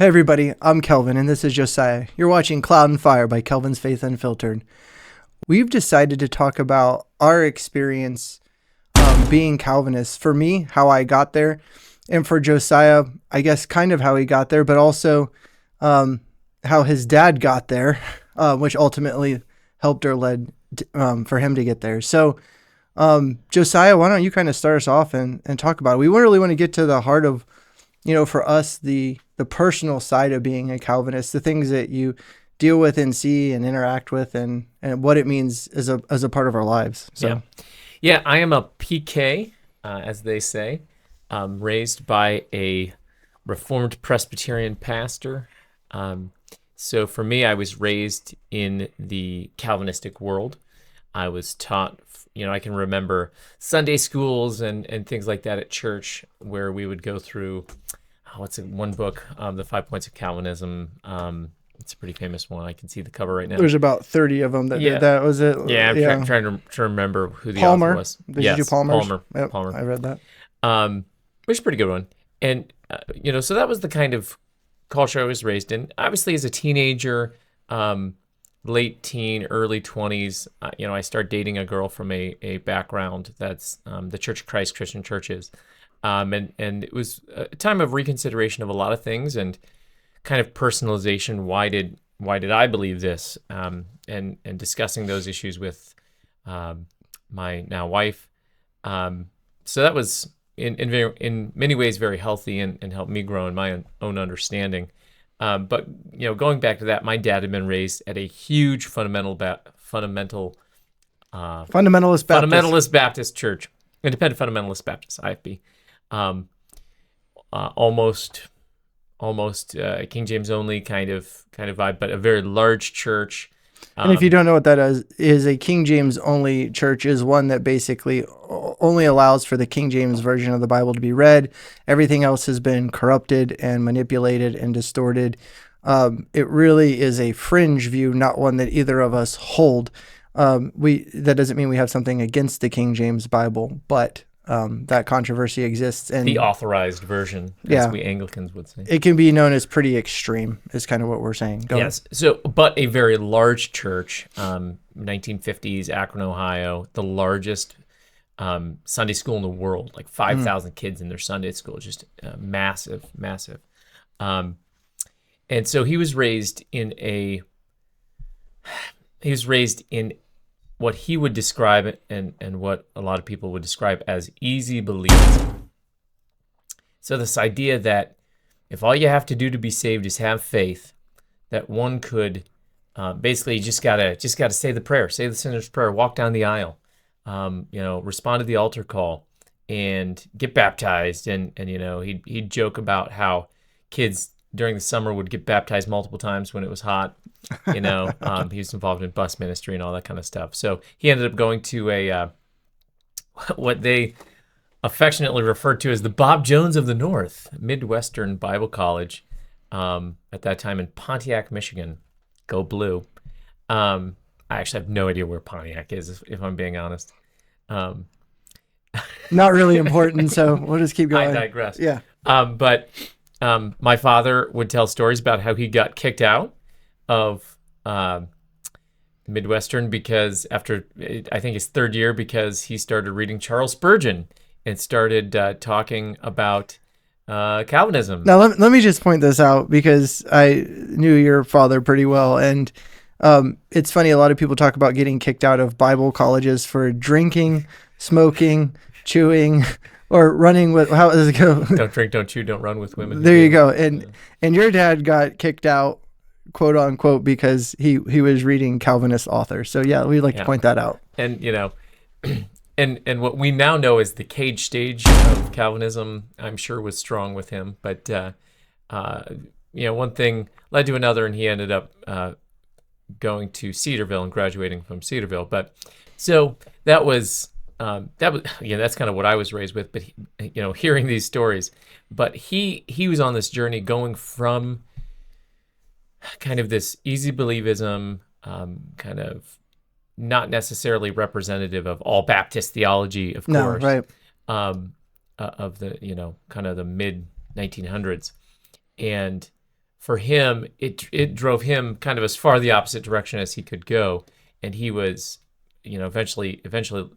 Hey everybody, I'm Kelvin and this is Josiah. You're watching Cloud and Fire by Kelvin's Faith Unfiltered. We've decided to talk about our experience being Calvinists. For me, how I got there, and for Josiah, I guess kind of how he got there, but also how his dad got there, which ultimately helped or led for him to get there. So Josiah, why don't you kind of start us off and talk about it? We really want to get to the heart of, for us, the personal side of being a Calvinist, the things that you deal with and see and interact with, and what it means as a part of our lives. So, yeah, I am a PK, as they say, raised by a Reformed Presbyterian pastor. So for me, I was raised in the Calvinistic world. I was taught, I can remember Sunday schools and things like that at church where we would go through, one book, The 5 Points of Calvinism. It's a pretty famous one. I can see the cover right now. There's about 30 of them that did that. Was it? Yeah, I'm trying to remember who the Palmer author was. Did you do Palmer's? Palmer. Yep, Palmer. I read that. Which is a pretty good one. And, so that was the kind of culture I was raised in. Obviously, as a teenager, late teen, early 20s, I started dating a girl from a background that's the Church of Christ Christian churches. And it was a time of reconsideration of a lot of things and kind of personalization. Why did I believe this? And discussing those issues with my now wife. So that was in many ways very healthy and helped me grow in my own understanding. But going back to that, my dad had been raised at a huge fundamentalist Baptist church, Independent Fundamentalist Baptist, IFB. Almost King James only kind of vibe, but a very large church. And if you don't know what that is a King James only church is one that basically only allows for the King James version of the Bible to be read. Everything else has been corrupted and manipulated and distorted. It really is a fringe view, not one that either of us hold. That doesn't mean we have something against the King James Bible, but that controversy exists. And the authorized version, as we Anglicans would say. It can be known as pretty extreme, is kind of what we're saying. Go ahead. So, but a very large church, 1950s, Akron, Ohio, the largest Sunday school in the world, like 5,000 kids in their Sunday school, just massive. And so he was raised in what he would describe and what a lot of people would describe as easy believism. So this idea that if all you have to do to be saved is have faith, that one could basically just gotta say the prayer, say the sinner's prayer, walk down the aisle, respond to the altar call, and get baptized. And he'd joke about how kids during the summer would get baptized multiple times when it was hot. He was involved in bus ministry and all that kind of stuff. So he ended up going to what they affectionately referred to as the Bob Jones of the North, Midwestern Bible College, at that time in Pontiac, Michigan. Go Blue. I actually have no idea where Pontiac is, if I'm being honest. Not really important, so we'll just keep going. I digress. Yeah. But my father would tell stories about how he got kicked out of Midwestern because after, I think his third year, because he started reading Charles Spurgeon and started talking about Calvinism. Now, let me just point this out because I knew your father pretty well. And it's funny, a lot of people talk about getting kicked out of Bible colleges for drinking, smoking, chewing, or running with, how does it go? Don't drink, don't chew, don't run with women. There you go. And your dad got kicked out, quote unquote, because he was reading Calvinist authors. So yeah, we'd like to point that out. And and what we now know is the cage stage of Calvinism, I'm sure was strong with him. But one thing led to another, and he ended up going to Cedarville and graduating from Cedarville. But so that was that's kind of what I was raised with. But hearing these stories, but he was on this journey going from kind of this easy believism, kind of not necessarily representative of all Baptist theology, of course, right. Of the kind of the mid 1900s, and for him, it drove him kind of as far the opposite direction as he could go, and he was, eventually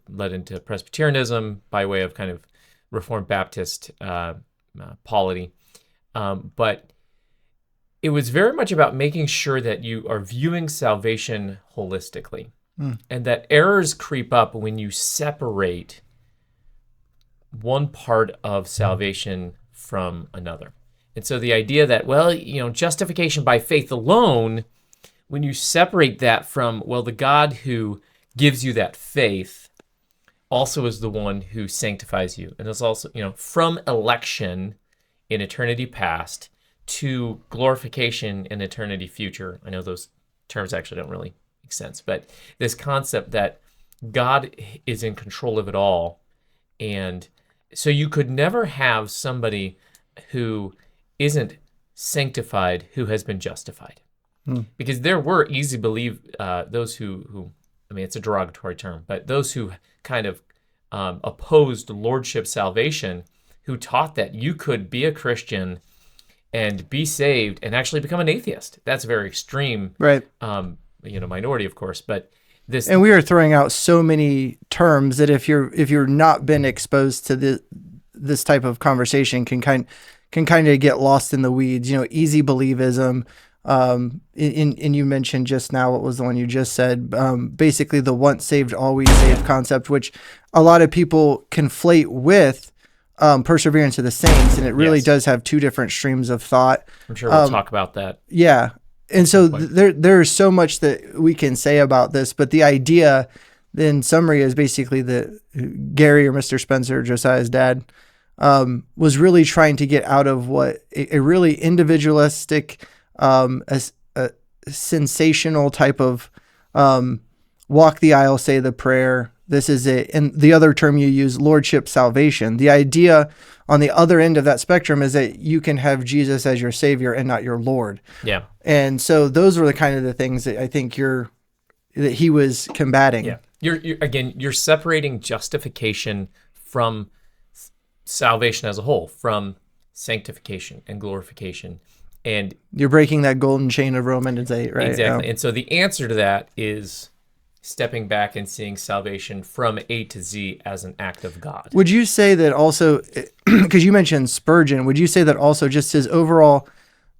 led into Presbyterianism by way of kind of Reformed Baptist polity, but it was very much about making sure that you are viewing salvation holistically, and that errors creep up when you separate one part of salvation from another. And so the idea that, justification by faith alone, when you separate that from, the God who gives you that faith also is the one who sanctifies you. And it's also, from election in eternity past to glorification in eternity future. I know those terms actually don't really make sense, but this concept that God is in control of it all. And so you could never have somebody who isn't sanctified who has been justified. Because there were easy believe those who it's a derogatory term, but those who kind of opposed lordship salvation, who taught that you could be a Christian and be saved and actually become an atheist. That's a very extreme, right? Minority, of course, but this. And we are throwing out so many terms that if you're not been exposed to this type of conversation, can kind of get lost in the weeds. Easy believism. And you mentioned just now, what was the one you just said? Basically, the once saved, always saved concept, which a lot of people conflate with perseverance of the saints, and it really does have two different streams of thought. I'm sure we'll talk about that. Yeah, and so there's so much that we can say about this, but the idea, in summary, is basically that Gary or Mr. Spencer, Josiah's dad, was really trying to get out of what a really individualistic, a sensational type of walk the aisle, say the prayer. This is it. And the other term you use, lordship salvation. The idea on the other end of that spectrum is that you can have Jesus as your savior and not your Lord. Yeah. And so those were the kind of the things that I think that he was combating. Yeah. You're separating justification from salvation as a whole, from sanctification and glorification. And you're breaking that golden chain of Romans 8, right? Exactly. And so the answer to that is stepping back and seeing salvation from A to Z as an act of God. Would you say that also, because you mentioned Spurgeon, would you say that also just his overall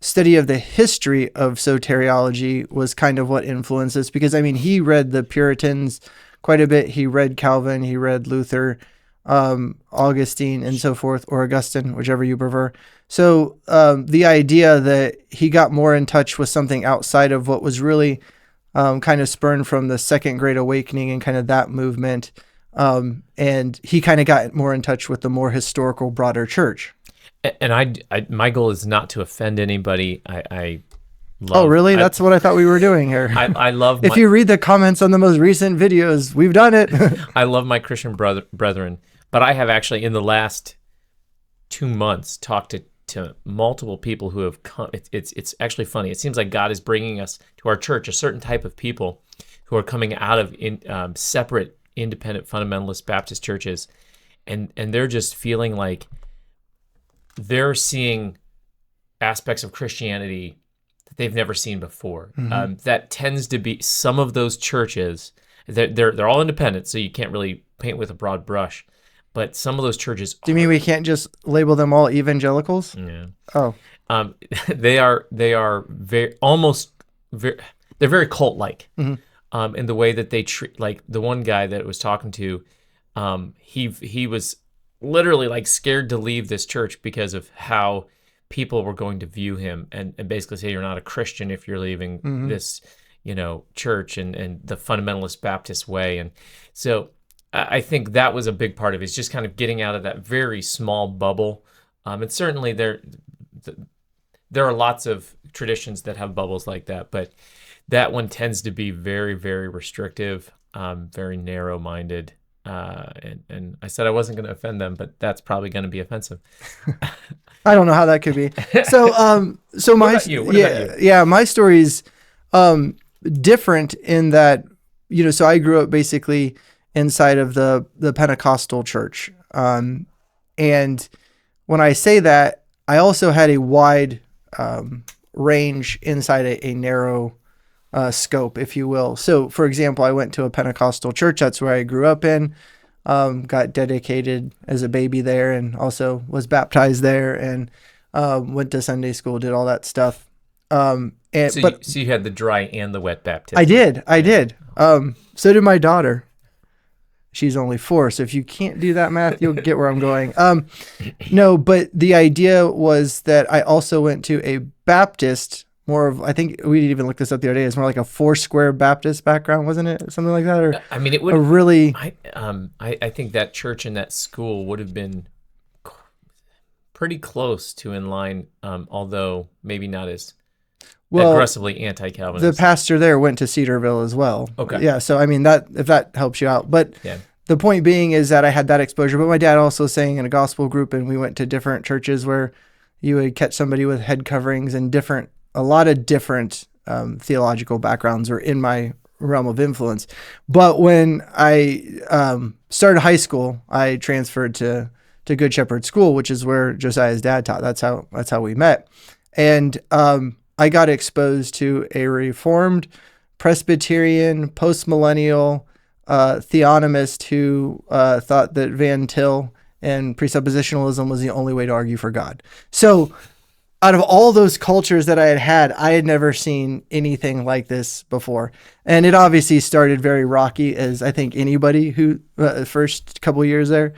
study of the history of soteriology was kind of what influenced this? Because, he read the Puritans quite a bit. He read Calvin, he read Luther, Augustine, and so forth, or Augustine, whichever you prefer. So the idea that he got more in touch with something outside of what was really kind of spurned from the Second Great Awakening and kind of that movement, and he kind of got more in touch with the more historical, broader church. And I my goal is not to offend anybody. I love, oh, really? That's what I thought we were doing here. I love. If you read the comments on the most recent videos, we've done it. I love my Christian brethren, but I have actually in the last 2 months talked to multiple people who have come. It's actually funny. It seems like God is bringing us to our church a certain type of people who are coming out of separate, independent, fundamentalist Baptist churches, and they're just feeling like they're seeing aspects of Christianity that they've never seen before. That tends to be some of those churches. They're all independent, so you can't really paint with a broad brush. But some of those churches. Do you mean we can't just label them all evangelicals? Yeah. Oh. They are very they're very cult-like in the way that they treat. Like the one guy that I was talking to, he was literally like scared to leave this church because of how people were going to view him and basically say you're not a Christian if you're leaving this church and the fundamentalist Baptist way. And so I think that was a big part of it, is just kind of getting out of that very small bubble. And certainly there are lots of traditions that have bubbles like that, but that one tends to be very, very restrictive, very narrow-minded. And I said I wasn't going to offend them, but that's probably going to be offensive. I don't know how that could be. So my What about you? Yeah, my story's different in that so I grew up basically inside of the Pentecostal church. And when I say that, I also had a wide range inside a narrow scope, if you will. So, for example, I went to a Pentecostal church. That's where I grew up in. Got dedicated as a baby there, and also was baptized there, and went to Sunday school, did all that stuff. So you had the dry and the wet baptism. I did. So did my daughter. She's only 4, so if you can't do that math, you'll get where I'm going. No, but the idea was that I also went to a Baptist, I think we didn't even look this up the other day. It's more like a Foursquare Baptist background, wasn't it? Something like that? Or I mean, it would a really. I think that church and that school would have been pretty close to in line, although maybe not as aggressively anti-Calvinist. The pastor there went to Cedarville as well. Okay. Yeah, so I mean, that if that helps you out. But the point being is that I had that exposure, but my dad also sang in a gospel group, and we went to different churches where you would catch somebody with head coverings, and a lot of different theological backgrounds were in my realm of influence. But when I started high school, I transferred to Good Shepherd School, which is where Josiah's dad taught. That's how we met. And I got exposed to a Reformed, Presbyterian, postmillennial theonomist who thought that Van Til and presuppositionalism was the only way to argue for God. So out of all those cultures that I had never seen anything like this before. And it obviously started very rocky, as I think anybody who first couple of years there.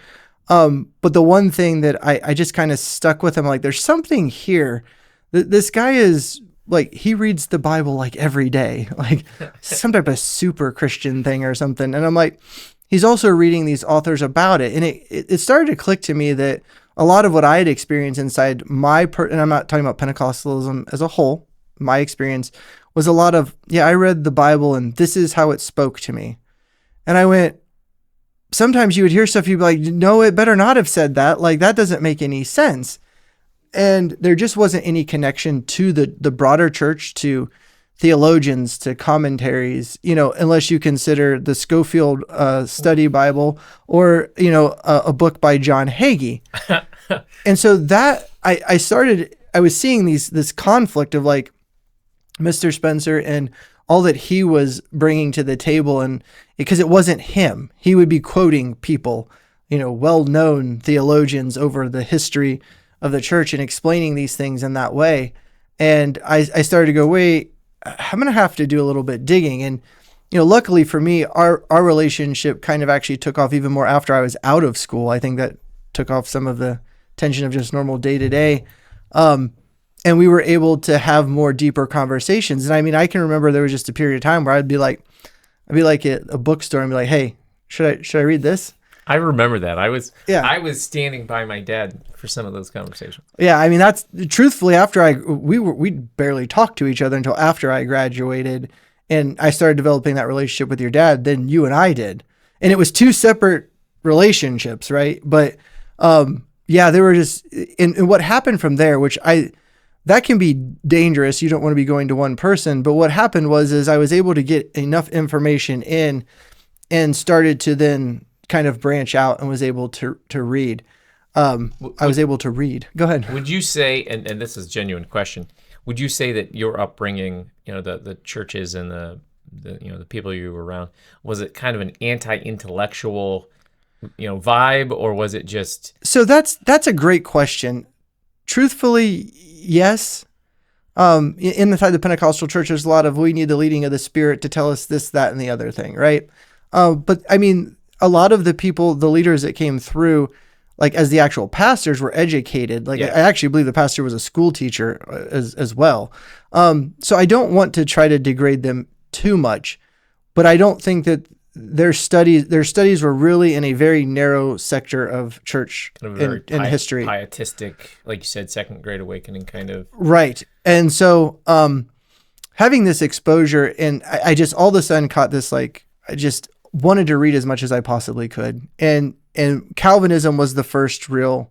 But the one thing that I just kind of stuck with him, like, there's something here. This guy is like, he reads the Bible like every day, like some type of super Christian thing or something. And I'm like, he's also reading these authors about it. And it started to click to me that a lot of what I had experienced inside and I'm not talking about Pentecostalism as a whole, my experience was a lot of, I read the Bible and this is how it spoke to me. And I went, sometimes you would hear stuff, you'd be like, no, it better not have said that. Like, that doesn't make any sense. And there just wasn't any connection to the broader church, to theologians, to commentaries, unless you consider the Schofield Study Bible or, a book by John Hagee. And so that I was seeing this conflict of like Mr. Spencer and all that he was bringing to the table. And because it wasn't him, he would be quoting people, well-known theologians over the history of the church and explaining these things in that way. And I started to go, wait, I'm going to have to do a little bit digging. And, luckily for me, our relationship kind of actually took off even more after I was out of school. I think that took off some of the tension of just normal day to day. And we were able to have more deeper conversations. And I mean, I can remember there was just a period of time where I'd be like at a bookstore and be like, hey, should I read this? I remember that. I was standing by my dad for some of those conversations. Yeah, I mean, that's truthfully after we barely talked to each other until after I graduated and I started developing that relationship with your dad. Then you and I did, and it was 2 separate relationships, right? But there were just and what happened from there, which that can be dangerous. You don't want to be going to one person, but what happened was I was able to get enough information in and started to then kind of branch out and was able to read. I was able to read. Go ahead. Would you say, and this is a genuine question, would you say that your upbringing, the churches and the people you were around, was it kind of an anti-intellectual, vibe, or was it just? So that's a great question. Truthfully, yes. Inside the Pentecostal church, there's a lot of, we need the leading of the Spirit to tell us this, that, and the other thing, right? But I mean, a lot of the people, the leaders that came through, like as the actual pastors, were educated. Like I actually believe the pastor was a school teacher as well. So I don't want to try to degrade them too much, but I don't think that their studies were really in a very narrow sector of church kind of in history. Pietistic, like you said, second great awakening kind of. Right. And so having this exposure, and I just all of a sudden caught this, like, I just wanted to read as much as I possibly could. And Calvinism was the first real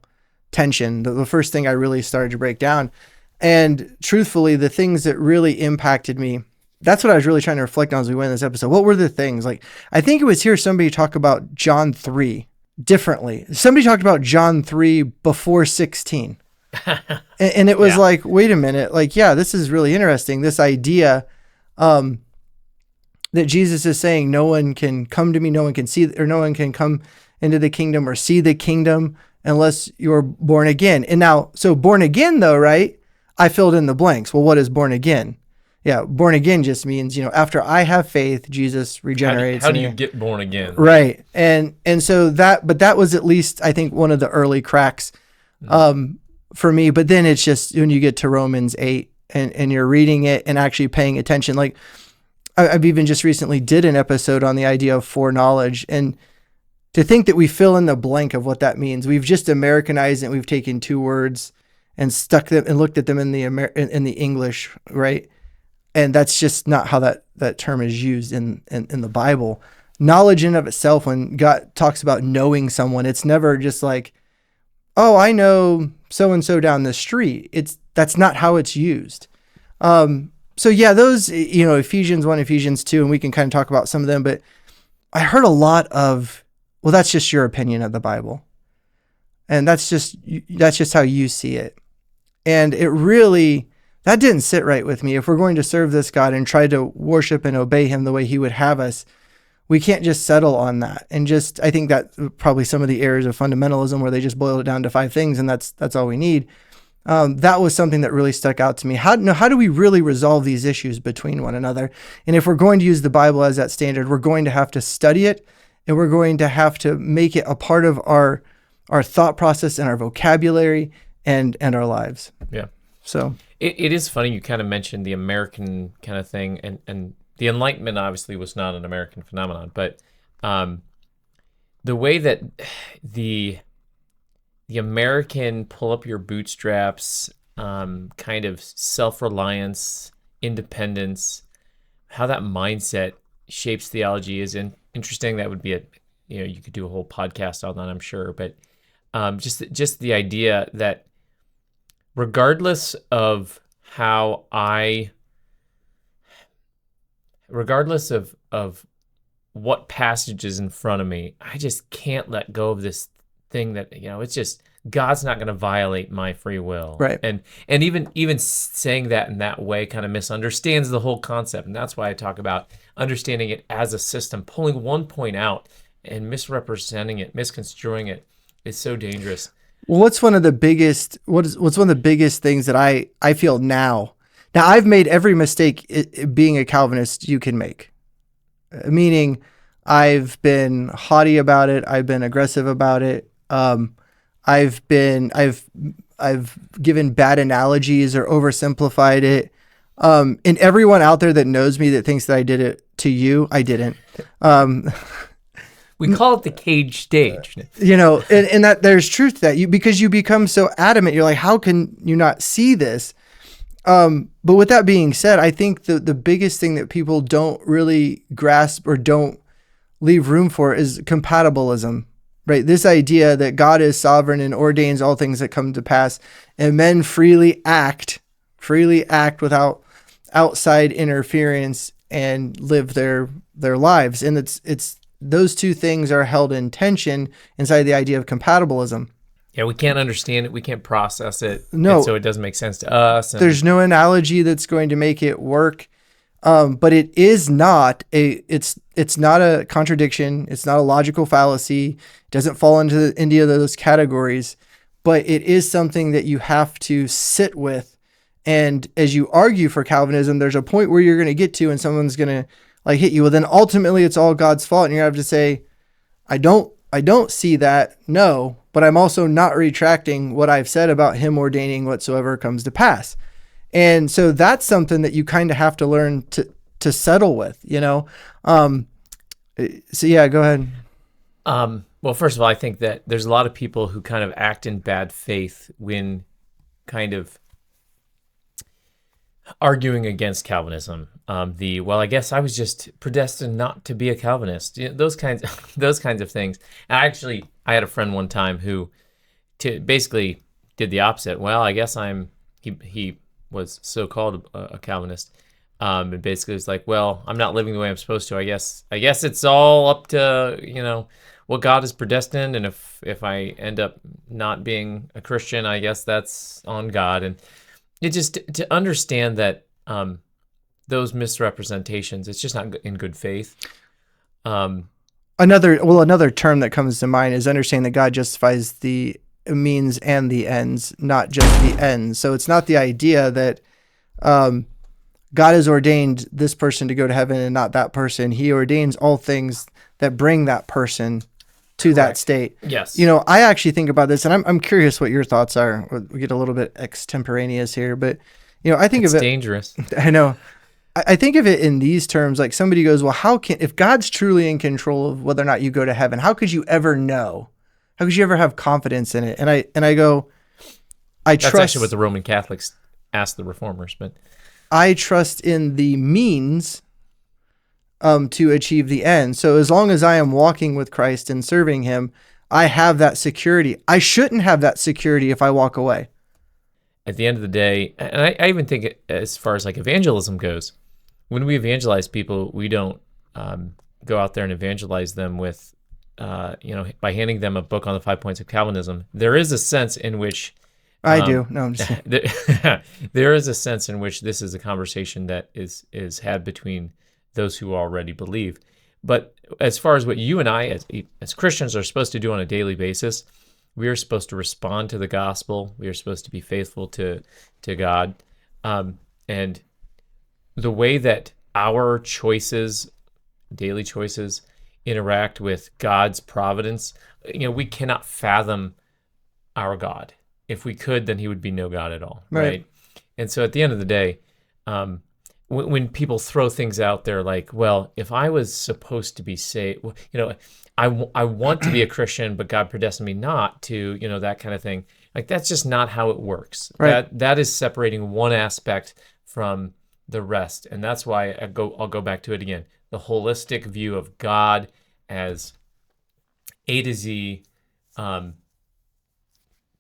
tension, the first thing I really started to break down. And truthfully, the things that really impacted me, that's what I was really trying to reflect on as we went in this episode. What were the things? Like, I think it was here somebody talk about John 3 differently. Somebody talked about John 3 before 16. And it was Yeah. like, wait a minute, like, yeah, this is really interesting. This idea that Jesus is saying, no one can come to me, no one can see, or no one can come into the kingdom or see the kingdom unless you're born again. And now, so born again though, right? I filled in the blanks. Well, what is born again? Yeah, born again just means, after I have faith, Jesus regenerates How do me. you get born again? Right. And so that was at least, I think, one of the early cracks for me. But then it's just when you get to Romans 8 and you're reading it and actually paying attention. Like I've even just recently did an episode on the idea of foreknowledge, and to think that we fill in the blank of what that means. We've just Americanized it. We've taken two words and stuck them and looked at them in the English, right? And that's just not how that term is used in the Bible. Knowledge in of itself, when God talks about knowing someone, it's never just like, oh, I know so-and-so down the street. That's not how it's used. So yeah, those, Ephesians 1, Ephesians 2, and we can kind of talk about some of them, but I heard a lot of, well, that's just your opinion of the Bible. And that's just how you see it. And it really, that didn't sit right with me. If we're going to serve this God and try to worship and obey him the way he would have us, we can't just settle on that. And I think that probably some of the errors of fundamentalism where they just boil it down to 5 things and that's all we need. That was something that really stuck out to me. How do we really resolve these issues between one another? And if we're going to use the Bible as that standard, we're going to have to study it, and we're going to have to make it a part of our thought process and our vocabulary and our lives. Yeah. So it is funny you kind of mentioned the American kind of thing, and the Enlightenment obviously was not an American phenomenon, but the way that the American pull up your bootstraps, kind of self-reliance, independence, how that mindset shapes theology is interesting. That would be you could do a whole podcast on that, I'm sure, but just the idea that regardless of what passage is in front of me, I just can't let go of this thing that, it's just, God's not going to violate my free will. Right. And even saying that in that way kind of misunderstands the whole concept. And that's why I talk about understanding it as a system. Pulling one point out and misrepresenting it, misconstruing it is so dangerous. Well, what's one of the biggest things that I feel now? Now, I've made every mistake being a Calvinist you can make. Meaning, I've been haughty about it. I've been aggressive about it. I've given bad analogies or oversimplified it. And everyone out there that knows me that thinks that I did it to you, I didn't. We call it the cage stage. And that there's truth to that, because you become so adamant. You're like, how can you not see this? But with that being said, I think the biggest thing that people don't really grasp or don't leave room for is compatibilism, right? This idea that God is sovereign and ordains all things that come to pass, and men freely act without outside interference and live their lives. And it's those two things are held in tension inside the idea of compatibilism. Yeah, we can't understand it. We can't process it. No. And so it doesn't make sense to us. There's no analogy that's going to make it work. But it is not it's not a contradiction. It's not a logical fallacy. It doesn't fall into any of those categories, but it is something that you have to sit with. And as you argue for Calvinism, there's a point where you're going to get to, and someone's going to like hit you. Well, then ultimately it's all God's fault. And you have to say, I don't see that. No, but I'm also not retracting what I've said about him ordaining whatsoever comes to pass. And so that's something that you kind of have to learn to settle with, So yeah, go ahead. Well, first of all, I think that there's a lot of people who kind of act in bad faith when kind of arguing against Calvinism. I guess I was just predestined not to be a Calvinist. Those kinds of things. And I had a friend one time who basically did the opposite. Well, I guess he was so-called a Calvinist. And basically it's like, well, I'm not living the way I'm supposed to. I guess it's all up to, well, God is predestined, and if I end up not being a Christian, I guess that's on God. And it just to understand that those misrepresentations, it's just not in good faith. Another term that comes to mind is understanding that God justifies the means and the ends, not just the ends. So it's not the idea that God has ordained this person to go to heaven and not that person. He ordains all things that bring that person to that state. Yes. I actually think about this, and I'm curious what your thoughts are. We get a little bit extemporaneous here, but I think it's of it dangerous. I know. I think of it in these terms, like somebody goes, well, if God's truly in control of whether or not you go to heaven, how could you ever know? How could you ever have confidence in it? And I go, That's trust. actually what the Roman Catholics asked the Reformers, but I trust in the means to achieve the end. So as long as I am walking with Christ and serving him, I have that security. I shouldn't have that security if I walk away. At the end of the day, and I even think as far as like evangelism goes, when we evangelize people, we don't go out there and evangelize them with, by handing them a book on the 5 points of Calvinism. There is a sense in which I do. No, I'm just there is a sense in which this is a conversation that is had between those who already believe. But as far as what you and I as Christians are supposed to do on a daily basis, we are supposed to respond to the gospel. We are supposed to be faithful to God. And the way that our choices, daily choices, interact with God's providence, we cannot fathom our God. If we could, then he would be no God at all, right? And so at the end of the day, when people throw things out there like, well, if I was supposed to be saved, I want to be a Christian, but God predestined me not to, that kind of thing. Like, that's just not how it works. Right. That is separating one aspect from the rest. And that's why I'll go back to it again. The holistic view of God as A to Z,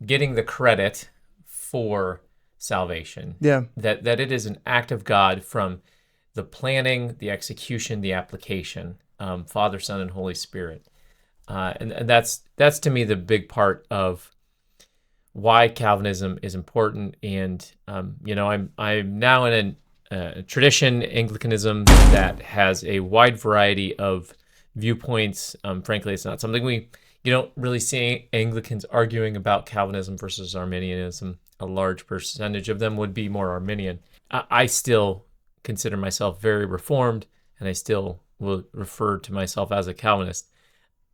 getting the credit for salvation. Yeah. That it is an act of God from the planning, the execution, the application, Father, Son, and Holy Spirit. And that's to me the big part of why Calvinism is important. And I'm now in a tradition, Anglicanism, that has a wide variety of viewpoints. Frankly, it's not something you don't really see Anglicans arguing about Calvinism versus Arminianism. A large percentage of them would be more Arminian. I still consider myself very Reformed, and I still will refer to myself as a Calvinist.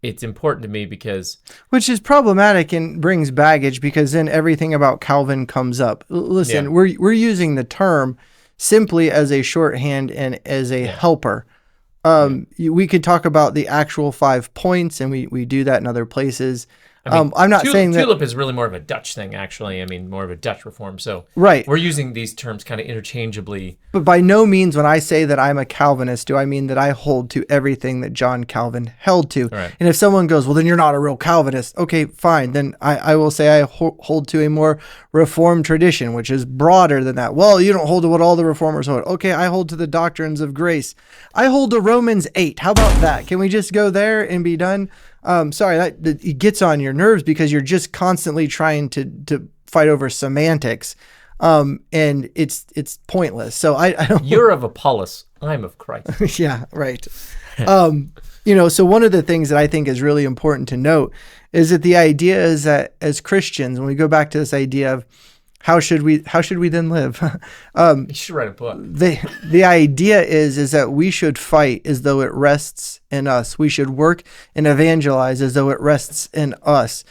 It's important to me because... Which is problematic and brings baggage, because then everything about Calvin comes up. Listen, yeah. We're using the term simply as a shorthand and as a helper. We could talk about the actual 5 points, and we do that in other places. I'm not saying that tulip is really more of a Dutch thing, actually. I mean, more of a Dutch reform. So right. We're using these terms kind of interchangeably. But by no means, when I say that I'm a Calvinist, do I mean that I hold to everything that John Calvin held to. Right. And if someone goes, well, then you're not a real Calvinist. Okay, fine. Then I will say I hold to a more Reformed tradition, which is broader than that. Well, you don't hold to what all the Reformers hold. Okay, I hold to the doctrines of grace. I hold to Romans 8. How about that? Can we just go there and be done? Sorry, that it gets on your nerves because you're just constantly trying to fight over semantics, and it's pointless. So I don't. You're of Apollos, I'm of Christ. Yeah, right. So one of the things that I think is really important to note is that the idea is that as Christians, when we go back to this idea of how should we then live? You should write a book. The idea is that we should fight as though it rests in us. We should work and evangelize as though it rests in us.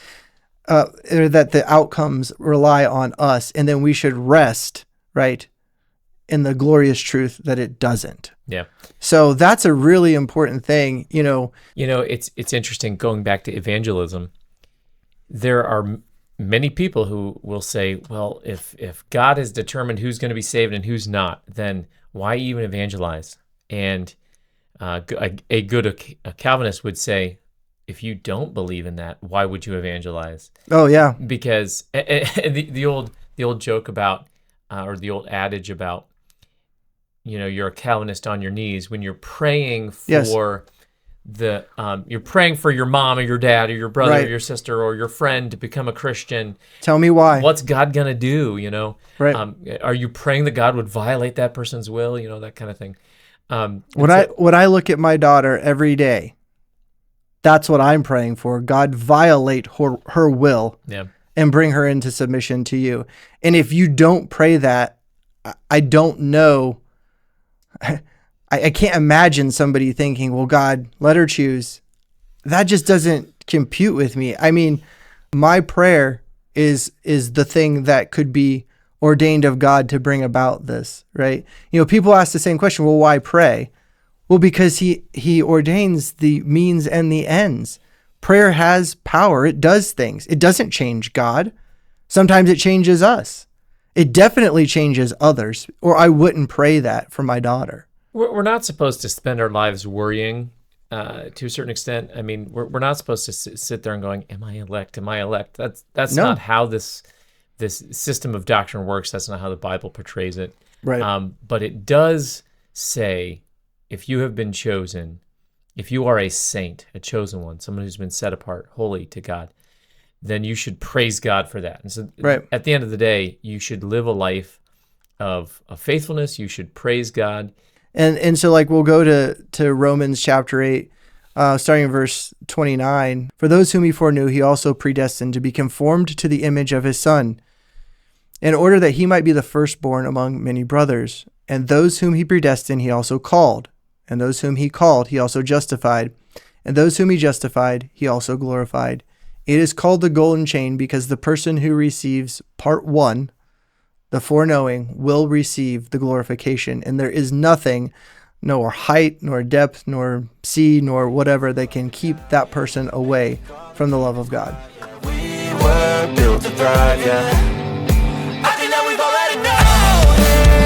Or that the outcomes rely on us, and then we should rest, right, in the glorious truth that it doesn't. Yeah. So that's a really important thing. It's interesting going back to evangelism. There are many people who will say, well, if God has determined who's going to be saved and who's not, then why even evangelize? And a Calvinist would say, if you don't believe in that, why would you evangelize? Oh, yeah. Because the old joke about, or the old adage about, you're a Calvinist on your knees when you're praying for you're praying for your mom or your dad or your brother Right. or your sister or your friend to become a Christian. Tell me why. What's God gonna do? Right. Are you praying that God would violate that person's will? That kind of thing. When I look at my daughter every day, that's what I'm praying for. God violate her will Yeah. and bring her into submission to you. And if you don't pray that, I don't know. I can't imagine somebody thinking, well, God, let her choose. That just doesn't compute with me. I mean, my prayer is the thing that could be ordained of God to bring about this, right? People ask the same question, well, why pray? Well, because he ordains the means and the ends. Prayer has power. It does things. It doesn't change God. Sometimes it changes us. It definitely changes others, or I wouldn't pray that for my daughter. We're not supposed to spend our lives worrying to a certain extent. I mean, we're not supposed to sit there and going, am I elect? Am I elect? That's No. not how this system of doctrine works. That's not how the Bible portrays it. Right. But it does say, if you have been chosen, if you are a saint, a chosen one, someone who's been set apart, holy to God, then you should praise God for that. And so Right. at the end of the day, you should live a life of faithfulness. You should praise God. And so we'll go to Romans chapter 8, starting in verse 29. For those whom he foreknew, he also predestined to be conformed to the image of his Son, in order that he might be the firstborn among many brothers. And those whom he predestined, he also called. And those whom he called, he also justified. And those whom he justified, he also glorified. It is called the golden chain because the person who receives part one, the foreknowing, will receive the glorification. And there is nothing, nor height, nor depth, nor sea, nor whatever, that can keep that person away from the love of God. We were built to thrive, yeah. I think that we've already know.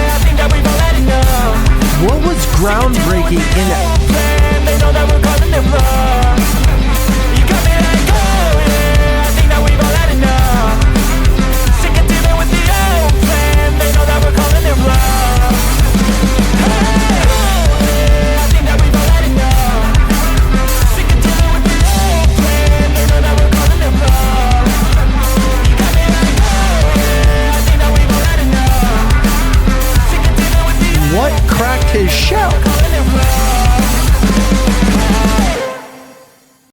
I think that we've already know. What was groundbreaking in it? They know that we're calling them wrong. You got me like, oh yeah. I think that we've already know. Sick of dealing with the old plan. They know that we're calling them wrong. Hey, oh yeah. I think that we've already know. Sick of dealing with the old plan. They know that we're calling them wrong. You got me like, oh yeah. I think that we've already know. Sick of dealing with the What cracked his shell?